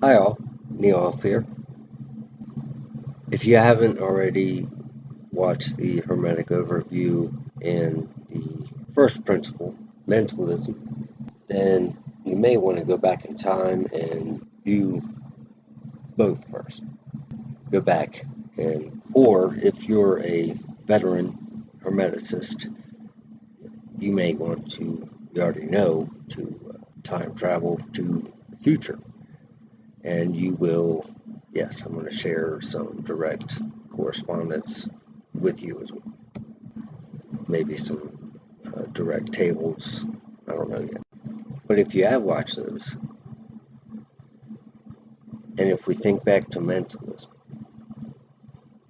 Hi all, Elph here. If you haven't already watched the Hermetic overview and the first principle, Mentalism, then you may want to go back in time and view both first. Go back or if you're a veteran Hermeticist, you may want to, you already know, to time travel to the future. And you will, yes, I'm going to share some direct correspondence with you as well. Maybe some direct tables. I don't know yet. But if you have watched those, and if we think back to mentalism,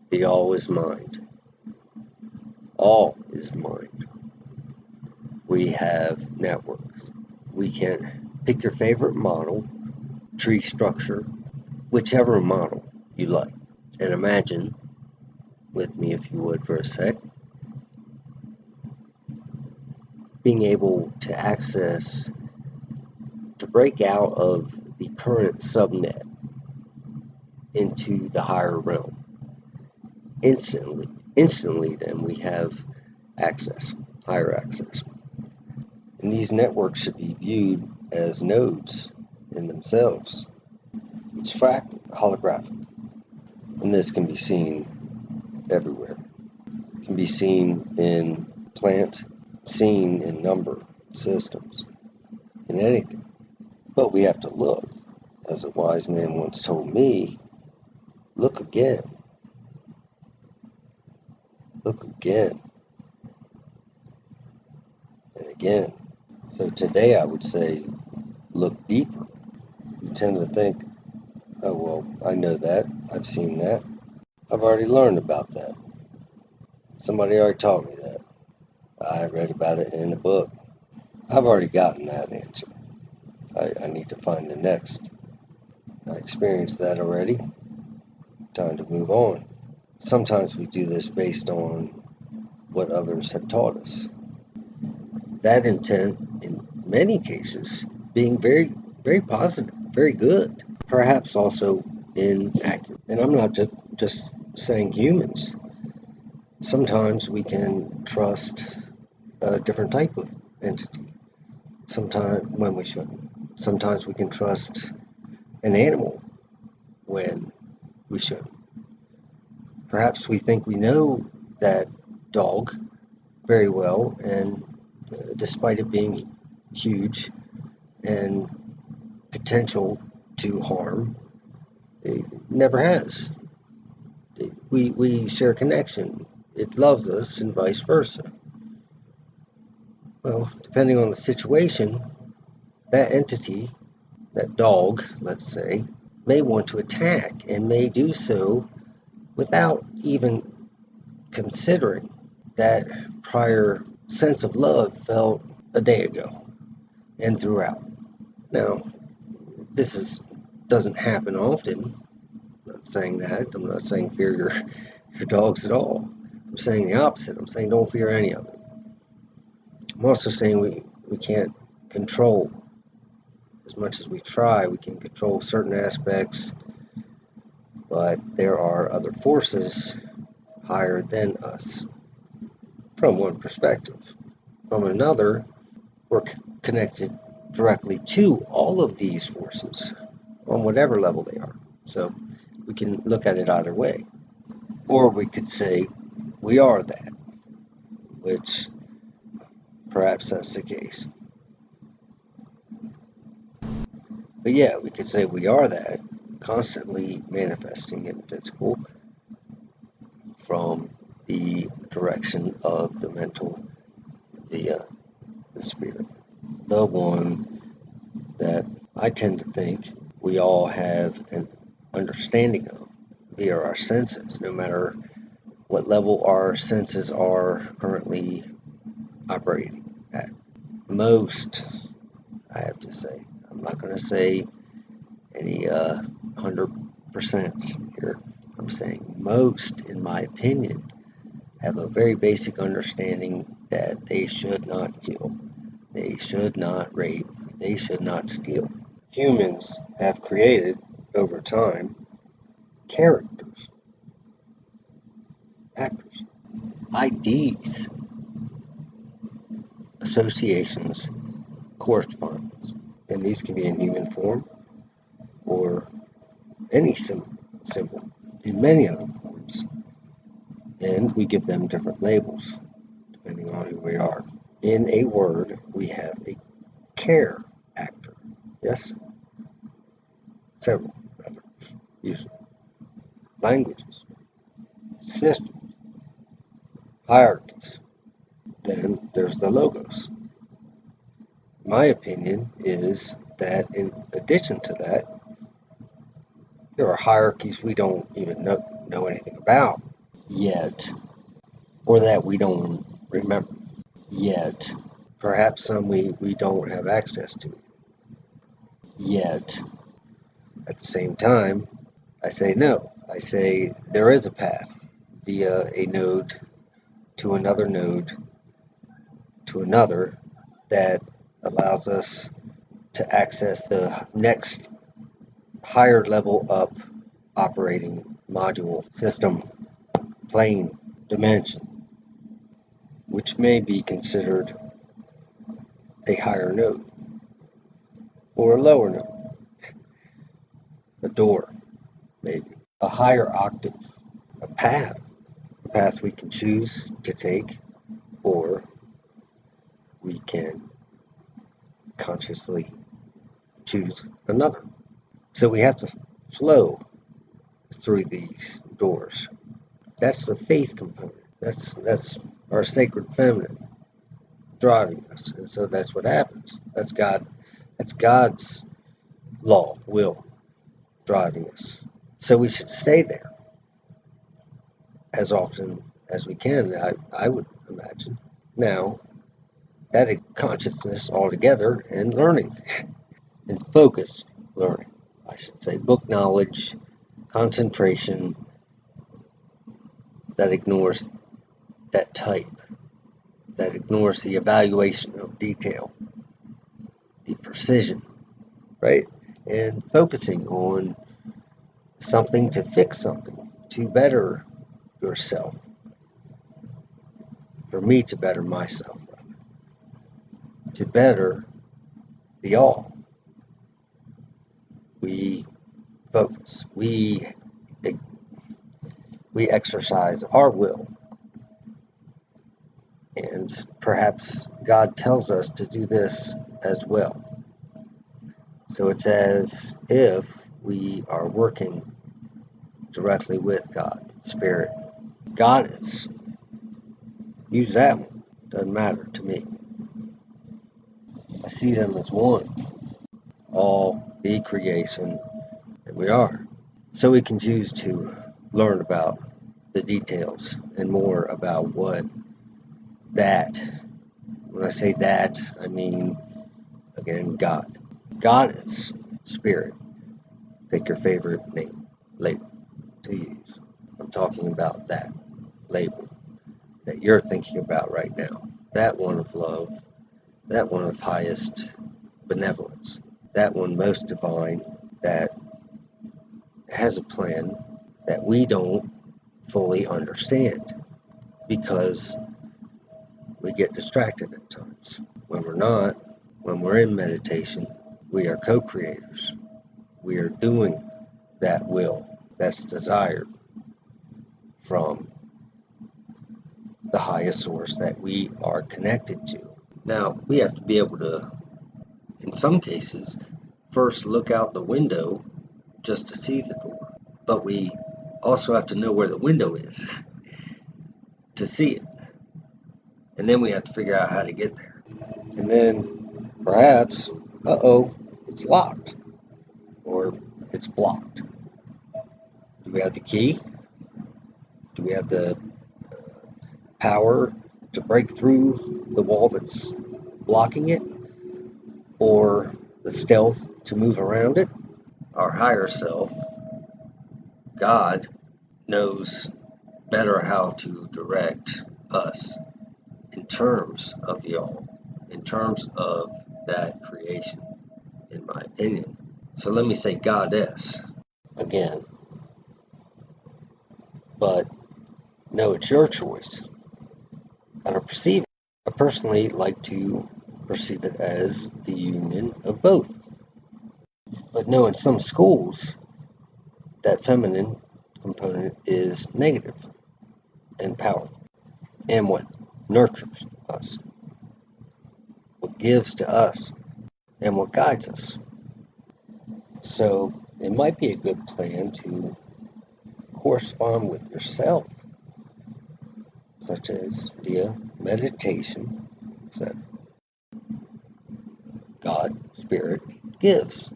the all is mind. All is mind. We have networks. We can pick your favorite model, tree structure, whichever model you like. And imagine with me, if you would, for a sec, being able to access, to break out of the current subnet into the higher realm. Instantly then we have access, higher access. And these networks should be viewed as nodes in themselves. It's fractal, holographic. And this can be seen everywhere. It can be seen in plant, seen in number systems, in anything. But we have to look. As a wise man once told me, look again. Look again. And again. So today I would say, look deeper. We tend to think, oh, well, I know that. I've seen that. I've already learned about that. Somebody already taught me that. I read about it in a book. I've already gotten that answer. I need to find the next. I experienced that already. Time to move on. Sometimes we do this based on what others have taught us. That intent, in many cases, being very, very positive, very good, perhaps also inaccurate. And I'm not just saying humans. Sometimes we can trust a different type of entity. Sometimes when we shouldn't. Sometimes we can trust an animal when we shouldn't. Perhaps we think we know that dog very well, and despite it being huge and potential to harm, it never has. We share a connection. It loves us and vice versa. Well, depending on the situation, that entity, that dog, let's say, may want to attack and may do so without even considering that prior sense of love felt a day ago and throughout. Now, this doesn't happen often. I'm not saying that. I'm not saying fear your dogs at all. I'm saying the opposite. I'm saying don't fear any of it. I'm also saying we can't control. As much as we try, we can control certain aspects, but there are other forces higher than us from one perspective. From another, we're connected directly to all of these forces on whatever level they are. So we can look at it either way. Or we could say we are that, which perhaps that's the case. But yeah, we could say we are that, constantly manifesting in physical from the direction of the mental via the spirit. The one that I tend to think we all have an understanding of via our senses, no matter what level our senses are currently operating at. Most, I have to say, I'm not going to say any 100% here. I'm saying most, in my opinion, have a very basic understanding that they should not kill, they should not rape, they should not steal. Humans have created over time, characters, actors, IDs, associations, correspondence. And these can be in human form or any symbol in many other forms. And we give them different labels depending on who we are. In a word, we have a care actor. Yes? Several, rather, usually. Languages, systems, hierarchies. Then there's the logos. My opinion is that in addition to that, there are hierarchies we don't even know anything about yet, or that we don't remember yet. Perhaps some we don't have access to yet. At the same time, I say no. I say there is a path via a node to another node to another that allows us to access the next higher level up operating module, system, plane, dimension, which may be considered a higher node or a lower node, a door, maybe, a higher octave, a path we can choose to take, or we can consciously choose another. So we have to flow through these doors. That's the faith component. That's our sacred feminine driving us. And so that's what happens. That's God's law, will, driving us. So we should stay there as often as we can, I would imagine. Now, that is consciousness altogether and learning, and focused learning, I should say. Book knowledge, concentration, that ignores that type, that ignores the evaluation of detail, the precision, right? And focusing on something to fix something, to better yourself. For me to better myself, to better the all. We focus, we exercise our will. And perhaps God tells us to do this as well. So it's as if we are working directly with God, Spirit, Goddess. Use that one. Doesn't matter to me. I see them as one. All the creation, and we are. So we can choose to learn about the details and more about what that, when I say that, I mean, again, God. Goddess, Spirit. Pick your favorite name, label to use. I'm talking about that label that you're thinking about right now. That one of love, that one of highest benevolence, that one most divine, that has a plan that we don't fully understand because we get distracted at times. When we're not, when we're in meditation, we are co-creators. We are doing that will that's desired from the highest source that we are connected to. Now, we have to be able to, in some cases, first look out the window just to see the door. But we also have to know where the window is to see it. And then we have to figure out how to get there. And then perhaps, it's locked or it's blocked. Do we have the key? Do we have the power to break through the wall that's blocking it? Or the stealth to move around it? Our higher self, God, knows better how to direct us in terms of the all, in terms of that creation, in my opinion. So let me say goddess. again. But no, it's your choice how to perceive it. I personally like to perceive it as the union of both. But no, in some schools, that feminine component is negative and powerful, and what nurtures us, what gives to us, and what guides us. So it might be a good plan to correspond with yourself, such as via meditation, that God, Spirit, gives.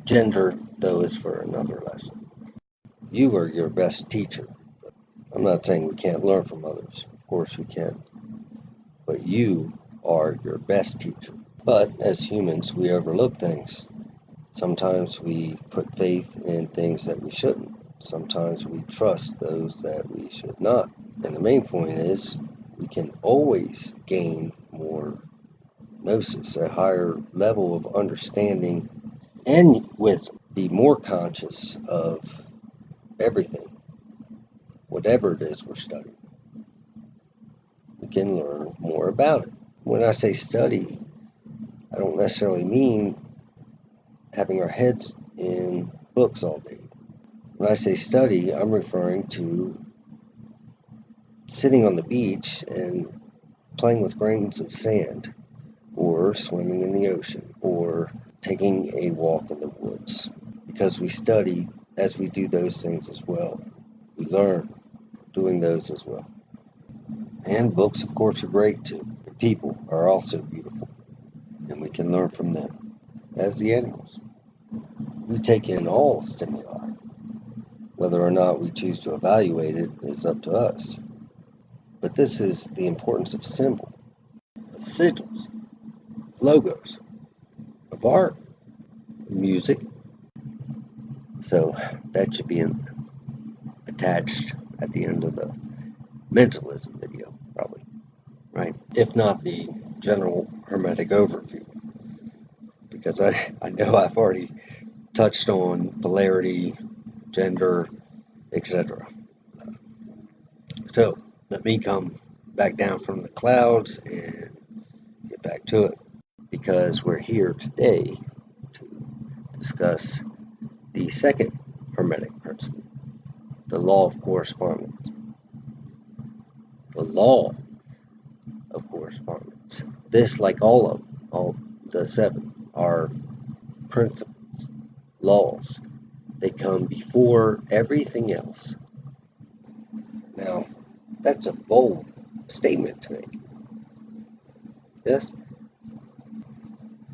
Gender, though, is for another lesson. You are your best teacher. I'm not saying we can't learn from others. Of course we can. But you are your best teacher. But as humans, we overlook things. Sometimes we put faith in things that we shouldn't. Sometimes we trust those that we should not. And the main point is, we can always gain more gnosis, a higher level of understanding and wisdom. Be more conscious of everything, whatever it is we're studying. We can learn more about it. When I say study, I don't necessarily mean having our heads in books all day. When I say study, I'm referring to sitting on the beach and playing with grains of sand, or swimming in the ocean, or taking a walk in the woods. Because we study as we do those things as well. We learn doing those as well. And books, of course, are great too. The people are also beautiful, and we can learn from them, as the animals. We take in all stimuli. Whether or not we choose to evaluate it is up to us. But this is the importance of symbol, of sigils, of logos, of art, music. So that should be attached at the end of the mentalism video, probably, right? If not the general hermetic overview. Because I know I've already touched on polarity, gender, etc. So let me come back down from the clouds and get back to it, because we're here today to discuss the second hermetic principle, the law of correspondence. The law of correspondence. This, like all the seven, are principles, laws. They come before everything else. Now, that's a bold statement to make. Yes?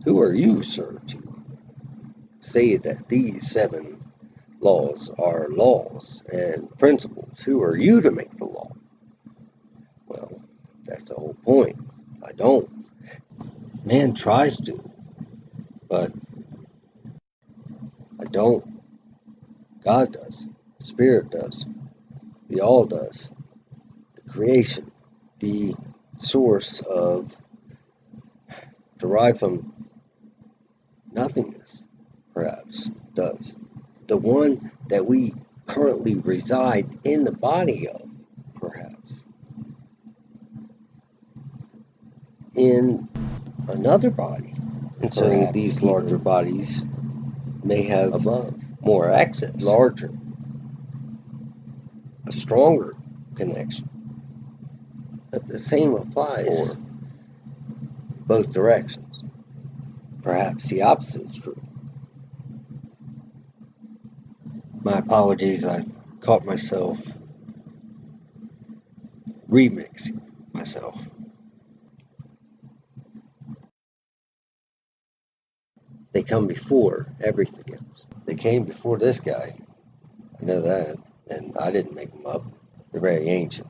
Who are you, sir, to say that these seven laws are laws and principles? Who are you to make the law? Well, that's the whole point. I don't. Man tries to, but I don't. God does. Spirit does. The all does. The creation, the source of, derived from nothingness, perhaps, does. The one that we currently reside in the body of, perhaps, in another body. And so Perhaps these even larger bodies may have above, more access, larger, a stronger connection. But the same applies or both directions. Perhaps the opposite is true. My apologies, I caught myself remixing myself. They come before everything else. They came before this guy. I know that, and I didn't make them up. They're very ancient.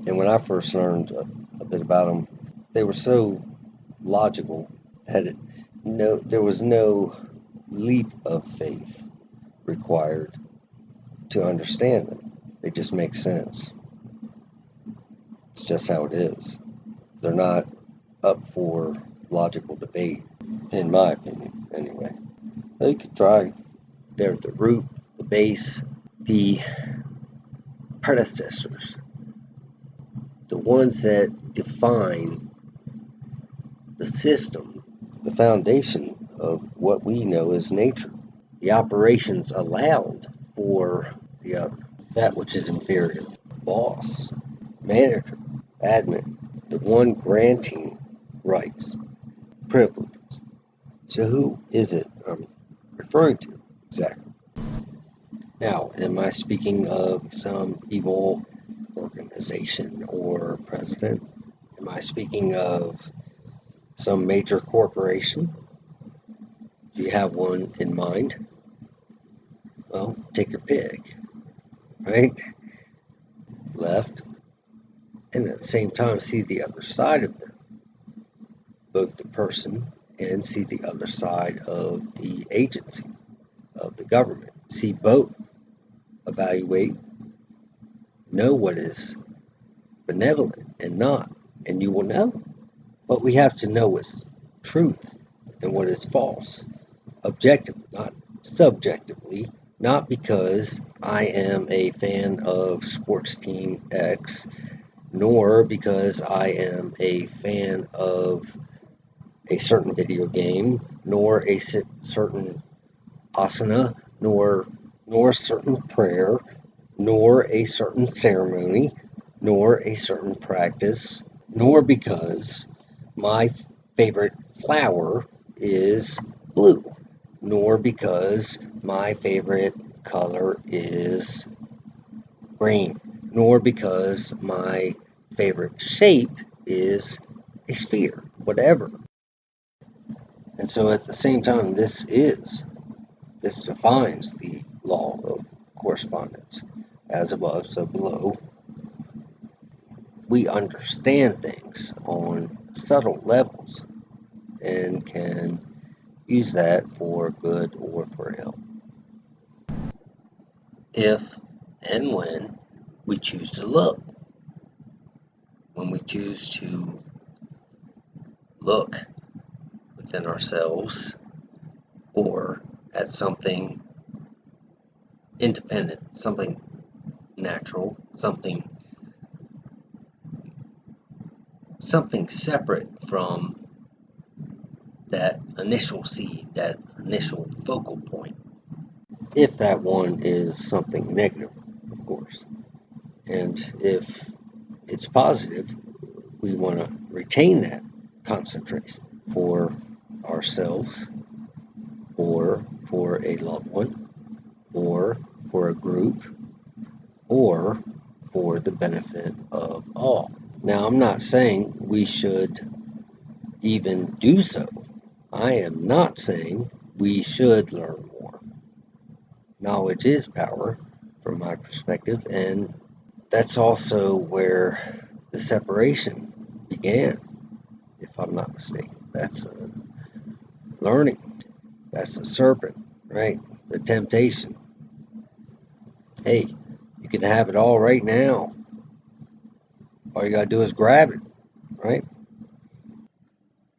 And when I first learned a bit about them, they were so logical that there was no leap of faith required to understand them. They just make sense. It's just how it is. They're not up for logical debate, in my opinion, anyway. You could try They're the root, the base, the predecessors, the ones that define the system, the foundation of what we know as nature. The operations allowed for the other, that which is inferior. Boss, manager, admin, the one granting rights, privileges. So who is it I'm referring to exactly? Now, am I speaking of some evil organization or president? Am I speaking of some major corporation? Do you have one in mind? Well, take your pick, right? Left, and at the same time see the other side of them, both the person and see the other side of the agency, of the government. See both, evaluate, know what is benevolent and not, and you will know. But we have to know what's truth and what is false, objectively, not subjectively, not because I am a fan of sports team X, nor because I am a fan of a certain video game, nor a certain asana, nor a certain prayer, nor a certain ceremony, nor a certain practice, nor because my favorite flower is blue, nor because my favorite color is green, nor because my favorite shape is a sphere, whatever. And so at the same time, this defines the law of correspondence. As above, so below. We understand things on subtle levels and can use that for good or for ill. If and when we choose to look, when we choose to look within ourselves or at something independent, something natural, something separate from that initial seed, that initial focal point. If that one is something negative, of course. And if it's positive, we want to retain that concentration for ourselves, or for a loved one, or for a group, or for the benefit of all. Now, I'm not saying we should even do so. I am not saying we should learn more. Knowledge is power, from my perspective, and that's also where the separation began, if I'm not mistaken. That's learning. That's the serpent, right? The temptation. Hey, you can have it all right now. All you gotta do is grab it, right?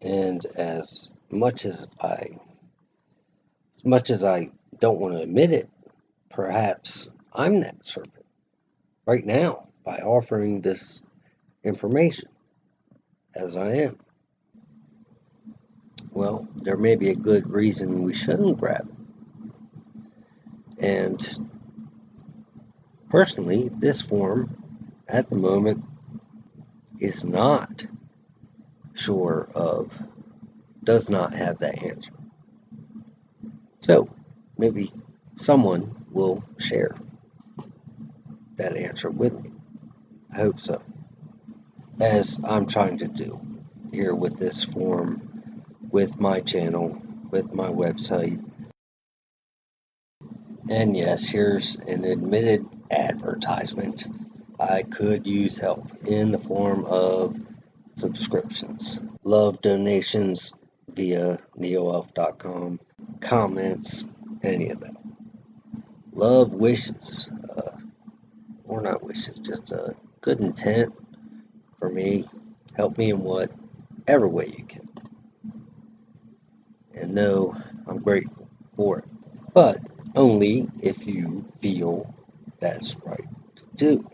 And as much as I don't want to admit it, perhaps I'm that serpent right now by offering this information as I am. Well, there may be a good reason we shouldn't grab it. And personally, this form at the moment is not sure of, does not have that answer. So maybe someone will share that answer with me. I hope so. As I'm trying to do here with this form, with my channel, with my website. And yes, here's an admitted advertisement. I could use help in the form of subscriptions, love donations via neoelph.com, comments, any of that. Love wishes, or not wishes, just a good intent for me. Help me in whatever way you can. And know I'm grateful for it. But only if you feel that's right to do.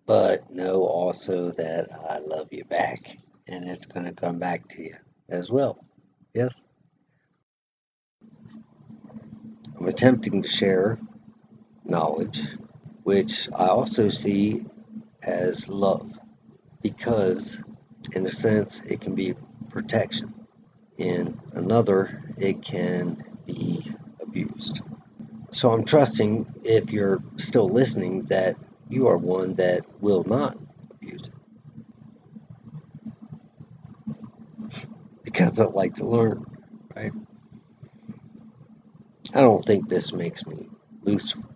But know also that I love you back, and it's going to come back to you as well. Yes, I'm attempting to share knowledge, which I also see as love, because in a sense it can be protection, in another it can be abused. So I'm trusting, if you're still listening, that you are one that will not abuse it, because I like to learn, right? I don't think this makes me Lucifer,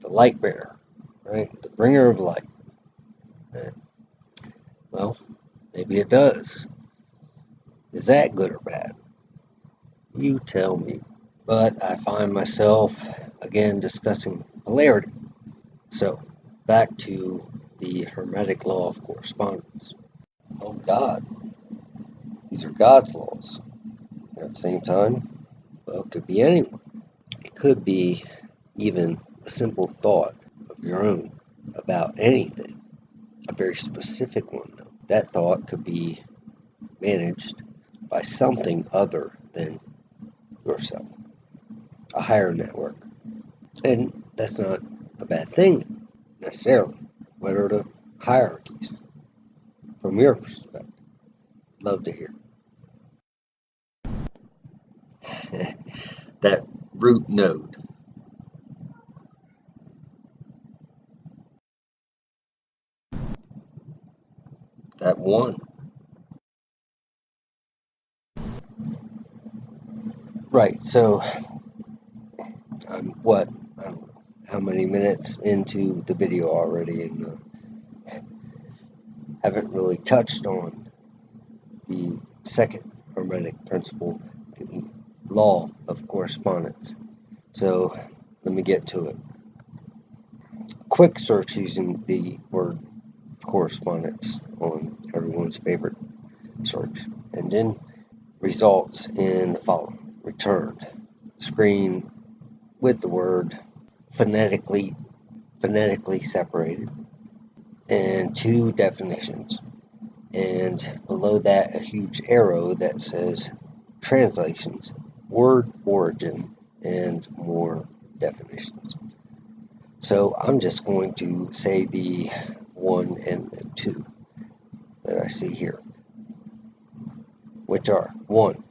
the light bearer, right? The bringer of light. Well, maybe it does. Is that good or bad? You tell me. But I find myself again discussing polarity. So, back to the Hermetic Law of Correspondence. Oh, God. These are God's laws. At the same time, well, it could be anyone. It could be even a simple thought of your own about anything, a very specific one, though. That thought could be managed by something other than yourself, a higher network. And that's not a bad thing necessarily. What are the hierarchies from your perspective? Love to hear. That root node, that one. Right, so I'm how many minutes into the video already, and haven't really touched on the second hermetic principle, the law of correspondence. So let me get to it. Quick search using the word correspondence on everyone's favorite search engine results in the following: returned screen with the word phonetically separated, and two definitions, and below that a huge arrow that says translations, word origin, and more definitions. So I'm just going to say the one and the two that I see here, which are: one,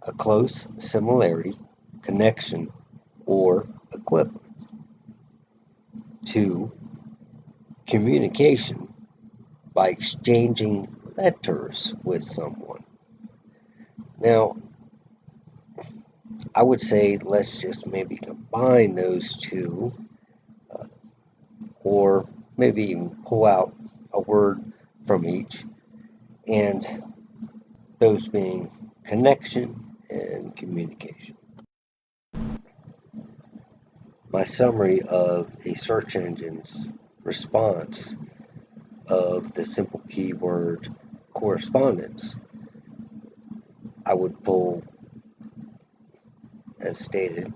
a close similarity, connection, or equivalence; two, communication by exchanging letters with someone. Now, I would say let's just maybe combine those two, or maybe even pull out a word from each, and those being connection and communication. My summary of a search engine's response of the simple keyword correspondence, I would pull, as stated,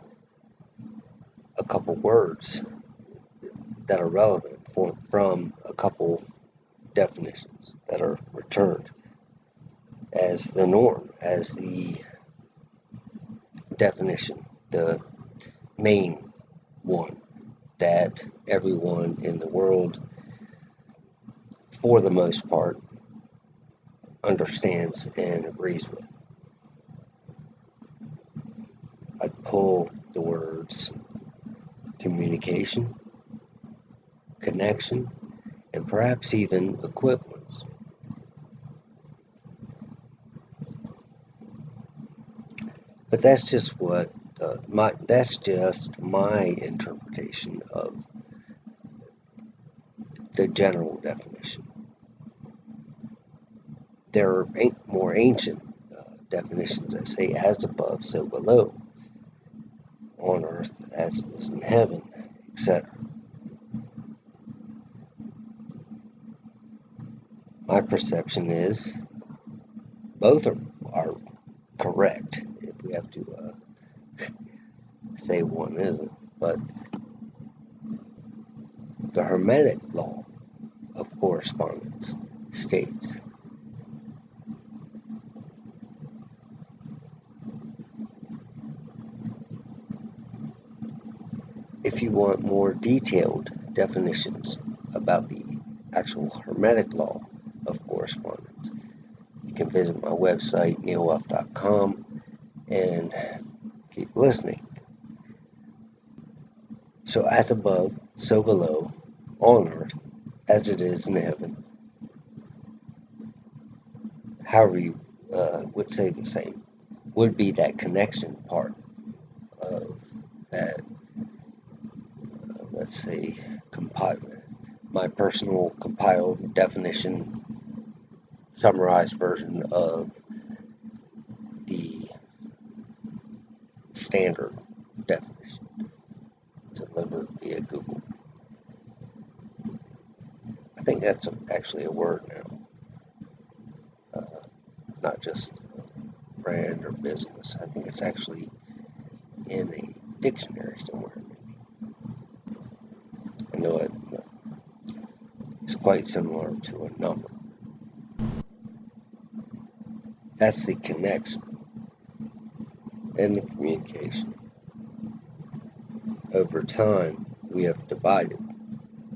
a couple words that are relevant from a couple definitions that are returned as the norm, as the definition, the main one that everyone in the world, for the most part, understands and agrees with. I'd pull the words communication, connection, and perhaps even equivalence. But that's just my interpretation of the general definition. There are more ancient definitions that say as above, so below, on earth as it is in heaven, etc. My perception is both are correct. If if we have to say one isn't. But the Hermetic Law of Correspondence states, if you want more detailed definitions about the actual Hermetic Law of Correspondence, you can visit my website, neilelph.com, and keep listening. So as above, so below, on earth, as it is in heaven. However you would say the same, would be that connection part of that, let's say, my personal compiled definition, summarized version of the standard definition delivered via Google. I think that's actually a word now, not just brand or business. I think it's actually in a dictionary somewhere. I know it's quite similar to a number. That's the connection and the communication. Over time, we have divided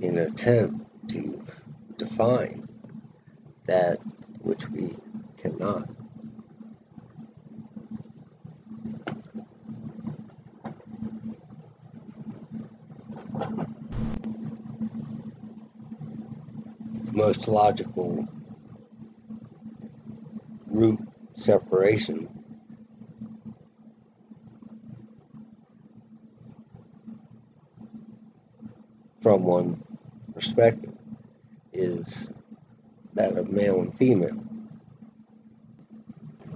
in an attempt to define that which we cannot. The most logical root separation from one perspective is that of male and female.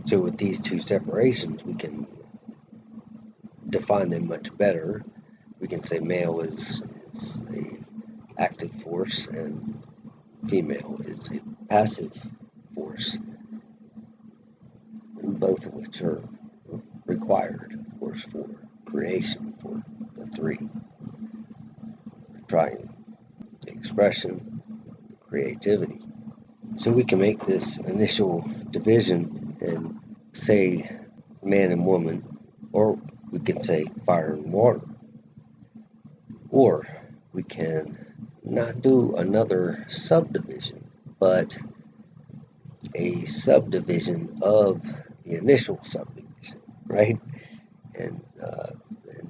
So with these two separations, we can define them much better. We can say male is a active force and female is a passive force, both of which are required, of course, for creation, for the three: triune expression, creativity. So we can make this initial division and say man and woman, or we can say fire and water, or we can not do another subdivision, but a subdivision of the initial subdivision, right? And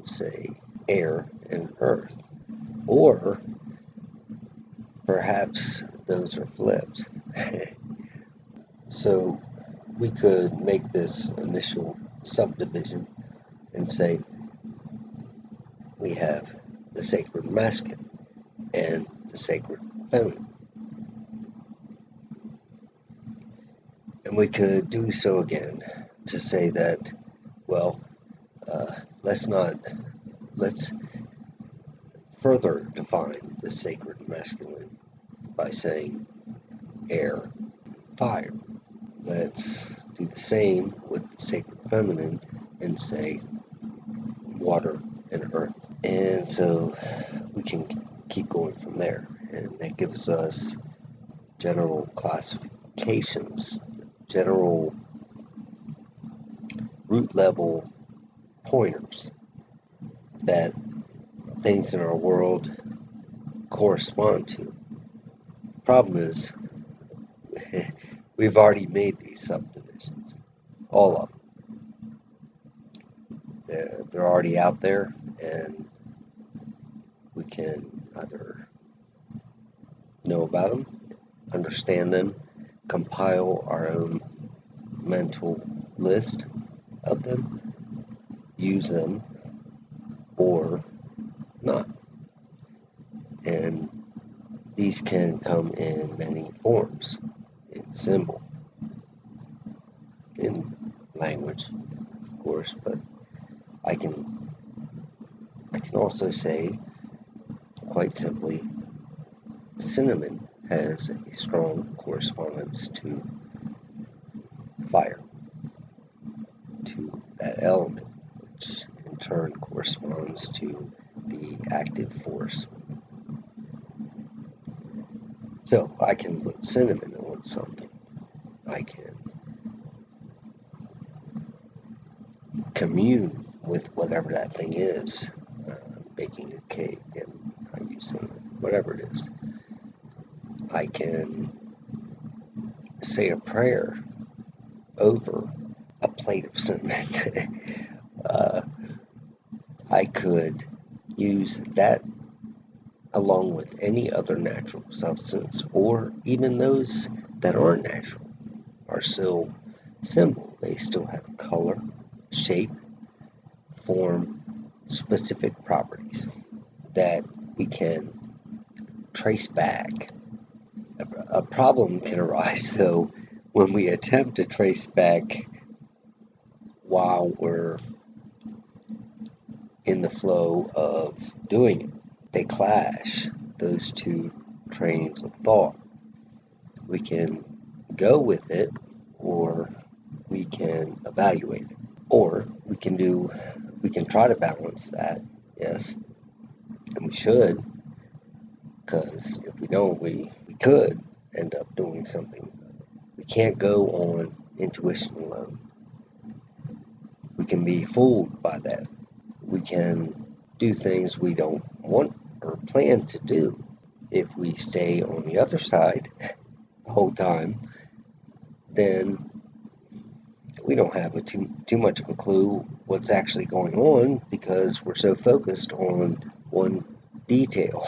say air and earth. Or perhaps those are flipped. So we could make this initial subdivision and say we have the sacred masculine and the sacred feminine. And we could do so again to say that, well, let's further define the sacred masculine by saying air, fire. Let's do the same with the sacred feminine and say water and earth. And so we can keep going from there. And that gives us general classifications, general root level pointers that things in our world correspond to. Problem is, we've already made these subdivisions, all of them. They're already out there, and we can either know about them, understand them, compile our own mental list of them, use them, or not. And these can come in many forms, in symbol, in language, of course, but I can also say, quite simply, cinnamon has a strong correspondence to fire, to that element, which in turn corresponds to the active force. So I can put sentiment on something. I can commune with whatever that thing is, baking a cake, and I use sentiment, whatever it is. I can say a prayer over a plate of sentiment. I could use that along with any other natural substance, or even those that aren't natural are still symbol. They still have color, shape, form, specific properties that we can trace back. A problem can arise, though, when we attempt to trace back while we're in the flow of doing it. They clash, those two trains of thought. We can go with it, or we can evaluate it, or we can try to balance that, yes, and we should, because if we don't, we could end up doing something. We can't go on intuition alone. We can be fooled by that. We can do things we don't want or plan to do. If we stay on the other side the whole time, then we don't have too much of a clue what's actually going on, because we're so focused on one detail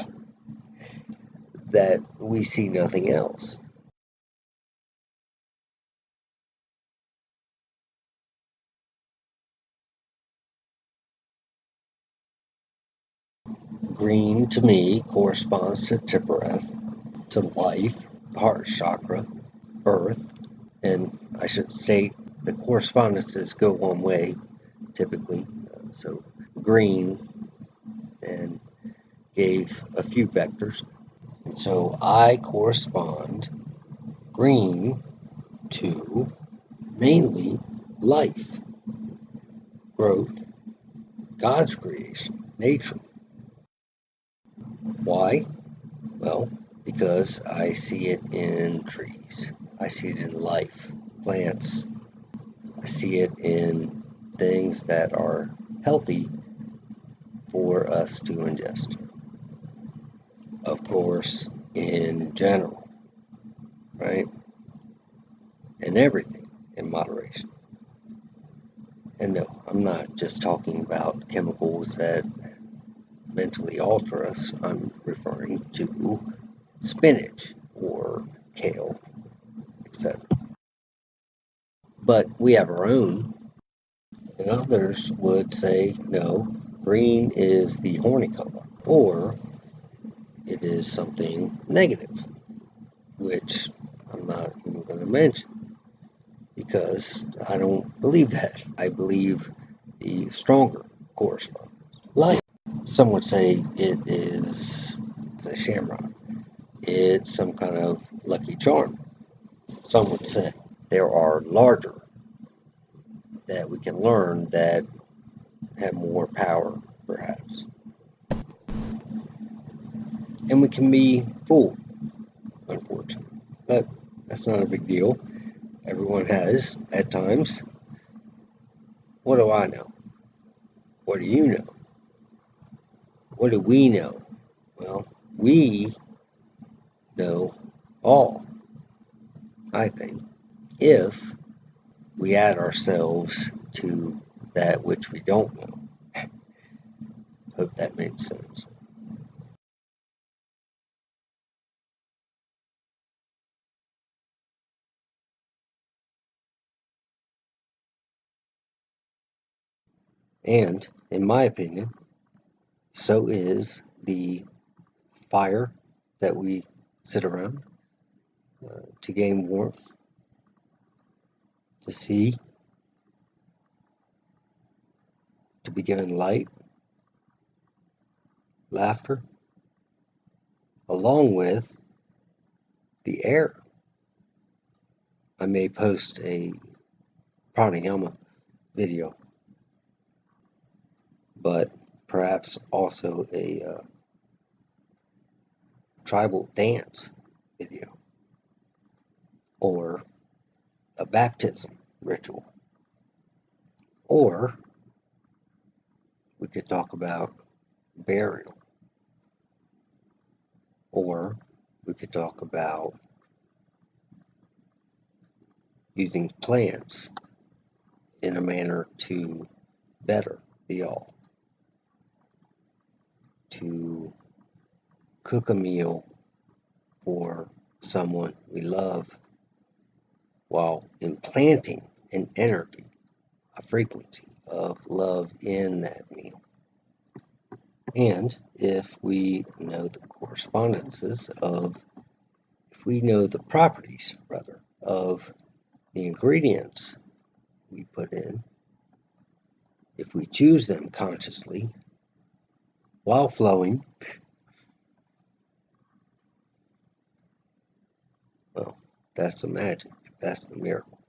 that we see nothing else. Green to me corresponds to Tippereth, to life, the heart chakra, earth, and I should say the correspondences go one way typically. So green, and gave a few vectors. And so I correspond green to mainly life, growth, God's creation, nature. Why? Well, because I see it in trees. I see it in life, plants. I see it in things that are healthy for us to ingest. Of course, in general, right? And everything in moderation. And no, I'm not just talking about chemicals that mentally alter us. I'm referring to spinach or kale, etc. But we have our own, and others would say, no, green is the horny color, or it is something negative, which I'm not even going to mention, because I don't believe that. I believe the stronger correspondence. Light. Some would say it is a shamrock. It's some kind of lucky charm. Some would say there are larger that we can learn that have more power, perhaps. And we can be fooled, unfortunately. But that's not a big deal. Everyone has, at times. What do I know? What do you know? What do we know? Well, we know all, I think, if we add ourselves to that which we don't know. Hope that makes sense. And, in my opinion, so is the fire that we sit around to gain warmth, to see, to be given light, laughter, along with the air. I may post a pranayama video but perhaps also a tribal dance video or a baptism ritual. Or we could talk about burial. Or we could talk about using plants in a manner to better the all, to cook a meal for someone we love while implanting an energy, a frequency of love in that meal. And if we know the properties of the ingredients we put in, if we choose them consciously while flowing, well, that's the magic, that's the miracle.